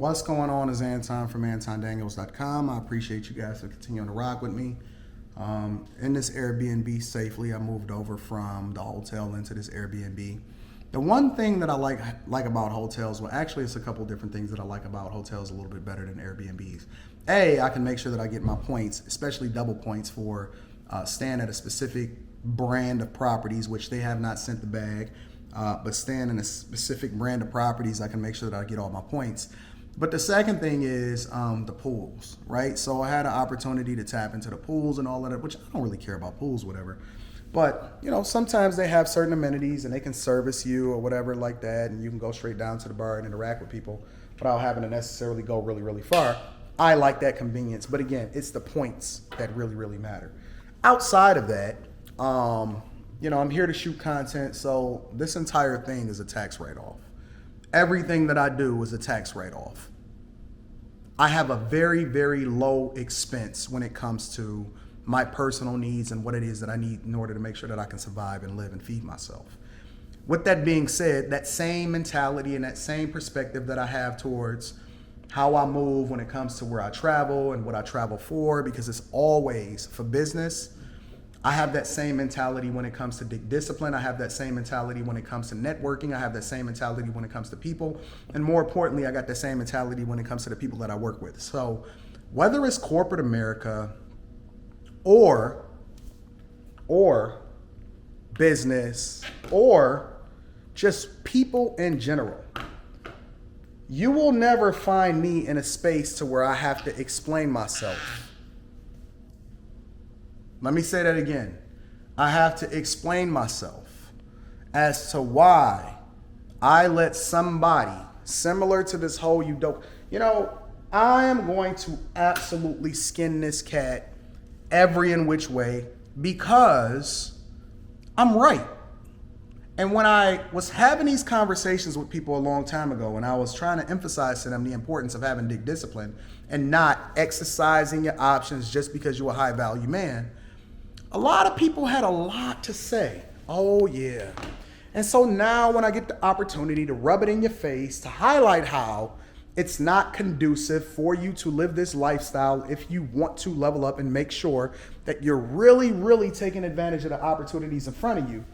What's going on is Anton from AntonDaniels.com. I appreciate you guys for continuing to rock with me. In this Airbnb safely, I moved over from the hotel into this Airbnb. The one thing that I like about hotels, well, actually, it's a couple different things that I like about hotels a little bit better than Airbnbs. I can make sure that I get my points, especially double points for staying at a specific brand of properties, which they have not sent the bag. But staying in a specific brand of properties, I can make sure that I get all my points. But the second thing is the pools, right? So I had an opportunity to tap into the pools and all of that, which I don't really care about pools, whatever. But, you know, sometimes they have certain amenities and they can service you or whatever like that. And you can go straight down to the bar and interact with people without having to necessarily go really, really far. I like that convenience. But again, it's the points that really, really matter. Outside of that, you know, I'm here to shoot content. So this entire thing is a tax write-off. Everything that I do is a tax write-off. I have a very, very low expense when it comes to my personal needs and what it is that I need in order to make sure that I can survive and live and feed myself. With that being said, that same mentality and that same perspective that I have towards how I move when it comes to where I travel and what I travel for, because it's always for business. I have that same mentality when it comes to discipline. I have that same mentality when it comes to networking. I have that same mentality when it comes to people. And more importantly, I got the same mentality when it comes to the people that I work with. So whether it's corporate America or business or just people in general, you will never find me in a space to where I have to explain myself. Let me say that again. I have to explain myself as to why I let somebody similar to this whole Udoka. You know, I am going to absolutely skin this cat every in which way because I'm right. And when I was having these conversations with people a long time ago, and I was trying to emphasize to them the importance of having discipline and not exercising your options just because you're a high value man, a lot of people had a lot to say. Oh, yeah. And so now when I get the opportunity to rub it in your face, to highlight how it's not conducive for you to live this lifestyle if you want to level up and make sure that you're really, really taking advantage of the opportunities in front of you.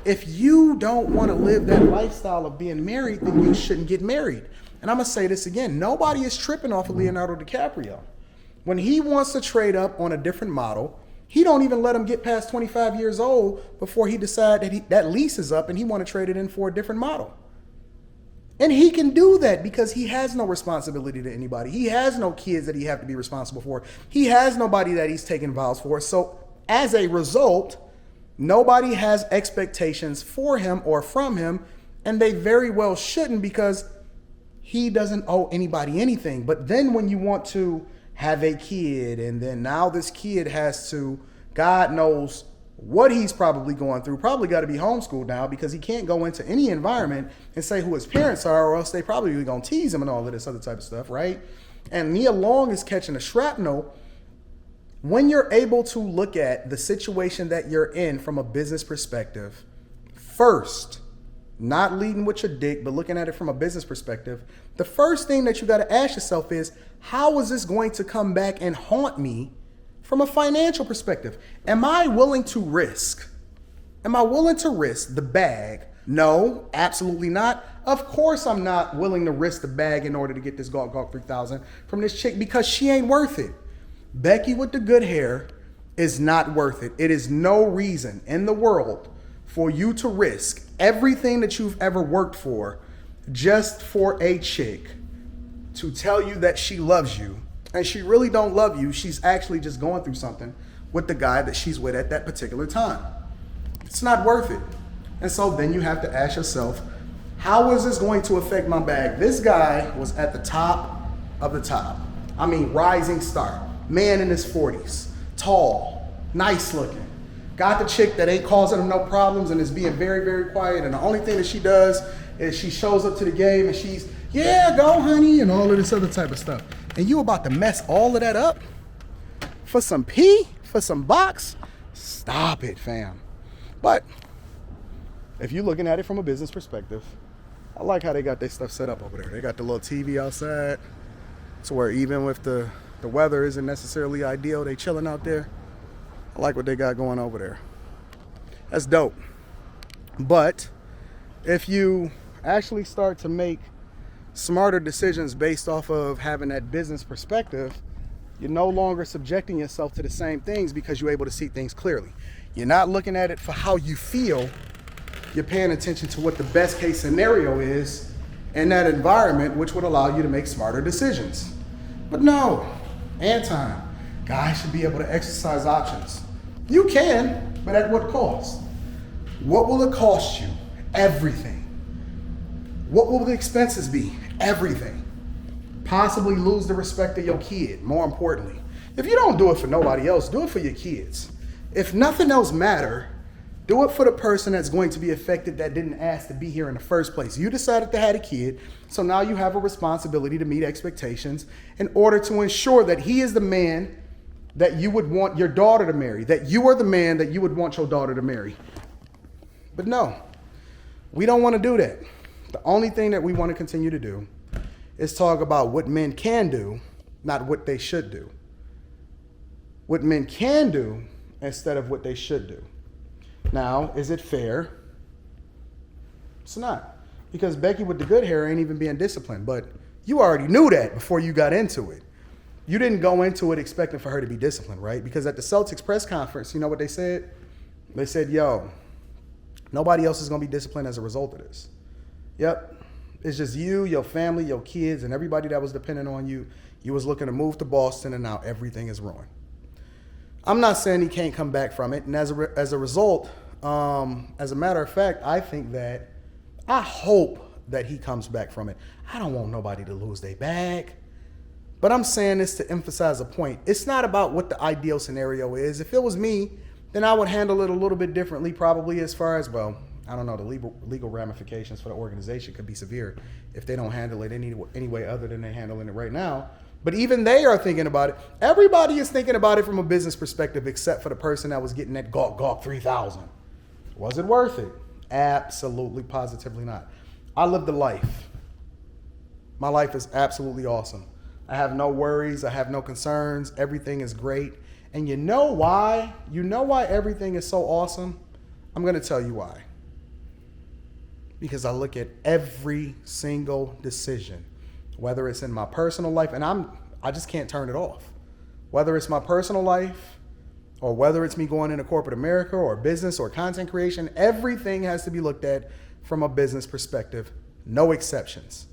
If you don't want to live that lifestyle of being married, then you shouldn't get married. And I'm going to say this again. Nobody is tripping off of Leonardo DiCaprio. When he wants to trade up on a different model, he don't even let him get past 25 years old before he decides that that lease is up and he want to trade it in for a different model. And he can do that because he has no responsibility to anybody. He has no kids that he have to be responsible for. He has nobody that he's taking vows for. So as a result, nobody has expectations for him or from him, and they very well shouldn't because he doesn't owe anybody anything. But then when you want to have a kid, and then now this kid has to, God knows what he's probably going through, probably got to be homeschooled now because he can't go into any environment and say who his parents are, or else they probably going to tease him and all of this other type of stuff, right? And Nia Long is catching a shrapnel. When you're able to look at the situation that you're in from a business perspective, first, not leading with your dick, but looking at it from a business perspective, the first thing that you got to ask yourself is, how is this going to come back and haunt me from a financial perspective? Am I willing to risk? Am I willing to risk the bag? No, absolutely not. Of course I'm not willing to risk the bag in order to get this Gawk 3000 from this chick because she ain't worth it. Becky with the good hair is not worth it. It is no reason in the world for you to risk everything that you've ever worked for just for a chick to tell you that she loves you. And she really don't love you. She's actually just going through something with the guy that she's with at that particular time. It's not worth it. And so then you have to ask yourself, how is this going to affect my bag? This guy was at the top of the top. I mean, rising star. Man in his 40s, tall, nice looking. Got the chick that ain't causing him no problems and is being very, very quiet. And the only thing that she does is she shows up to the game and she's, yeah, go honey, and all of this other type of stuff. And you about to mess all of that up for some pee, for some box? Stop it, fam. But if you're looking at it from a business perspective, I like how they got their stuff set up over there. They got the little TV outside, to where even if the weather isn't necessarily ideal, they chilling out there. I like what they got going over there. That's dope. But if you actually start to make smarter decisions based off of having that business perspective, you're no longer subjecting yourself to the same things because you're able to see things clearly. You're not looking at it for how you feel. You're paying attention to what the best case scenario is in that environment, which would allow you to make smarter decisions. But no, Anton, guys should be able to exercise options. You can, but at what cost? What will it cost you? Everything. What will the expenses be? Everything. Possibly lose the respect of your kid, more importantly. If you don't do it for nobody else, do it for your kids. If nothing else matter, do it for the person that's going to be affected that didn't ask to be here in the first place. You decided to have a kid, so now you have a responsibility to meet expectations in order to ensure that he is the man that you would want your daughter to marry, that you are the man that you would want your daughter to marry. But no, we don't want to do that. The only thing that we want to continue to do is talk about what men can do, not what they should do. What men can do instead of what they should do. Now, is it fair? It's not. Because Becky with the good hair ain't even being disciplined. But you already knew that before you got into it. You didn't go into it expecting for her to be disciplined, right? Because at the Celtics press conference, you know what they said? They said, yo, nobody else is going to be disciplined as a result of this. Yep. It's just you, your family, your kids, and everybody that was dependent on you. You was looking to move to Boston, and now everything is ruined. I'm not saying he can't come back from it. And as a result, as a matter of fact, I hope that he comes back from it. I don't want nobody to lose their bag. But I'm saying this to emphasize a point. It's not about what the ideal scenario is. If it was me, then I would handle it a little bit differently, probably as far as, well, I don't know, the legal ramifications for the organization could be severe if they don't handle it any way other than they're handling it right now. But even they are thinking about it. Everybody is thinking about it from a business perspective except for the person that was getting that Gawk 3000. Was it worth it? Absolutely, positively not. I lived a life. My life is absolutely awesome. I have no worries. I have no concerns. Everything is great. And you know why? You know why everything is so awesome? I'm going to tell you why. Because I look at every single decision, whether it's in my personal life, and I just can't turn it off. Whether it's my personal life or whether it's me going into corporate America or business or content creation, everything has to be looked at from a business perspective, no exceptions.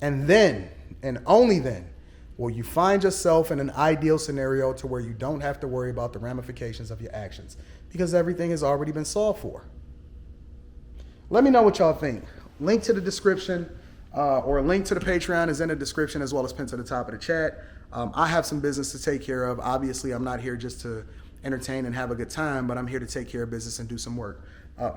And then, and only then, will you find yourself in an ideal scenario to where you don't have to worry about the ramifications of your actions because everything has already been solved for. Let me know what y'all think. Link to the description or a link to the Patreon is in the description as well as pinned to the top of the chat. I have some business to take care of. Obviously, I'm not here just to entertain and have a good time, but I'm here to take care of business and do some work.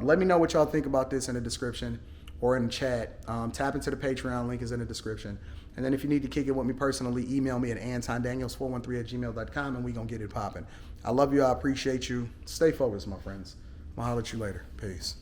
Let me know what y'all think about this in the description or in the chat. Tap into the Patreon, link is in the description. And then if you need to kick it with me personally, email me at antondaniels413@gmail.com and we gonna get it popping. I love you, I appreciate you. Stay focused, my friends. I'll holler at you later. Peace.